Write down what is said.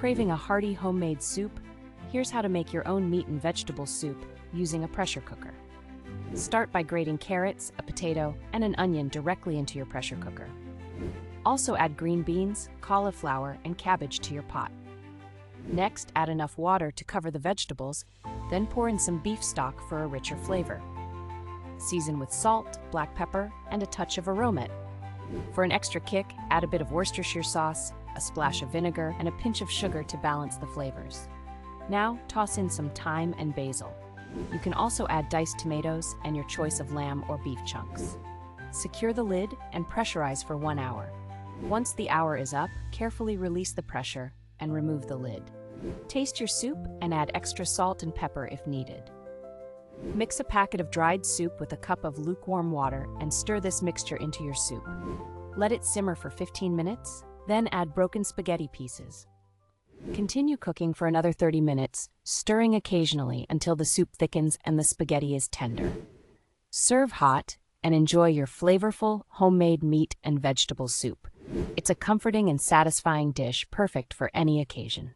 Craving a hearty homemade soup? Here's how to make your own meat and vegetable soup using a pressure cooker. Start by grating carrots, a potato, and an onion directly into your pressure cooker. Also add green beans, cauliflower, and cabbage to your pot. Next, add enough water to cover the vegetables, then pour in some beef stock for a richer flavor. Season with salt, black pepper, and a touch of aromat. For an extra kick, add a bit of Worcestershire sauce, a splash of vinegar, and a pinch of sugar to balance the flavors. Now, toss in some thyme and basil. You can also add diced tomatoes and your choice of lamb or beef chunks. Secure the lid and pressurize for 1 hour. Once the hour is up, carefully release the pressure and remove the lid. Taste your soup and add extra salt and pepper if needed. Mix a packet of dried soup with a cup of lukewarm water and stir this mixture into your soup. Let it simmer for 15 minutes, then add broken spaghetti pieces. Continue cooking for another 30 minutes, stirring occasionally until the soup thickens and the spaghetti is tender. Serve hot and enjoy your flavorful, homemade meat and vegetable soup. It's a comforting and satisfying dish perfect for any occasion.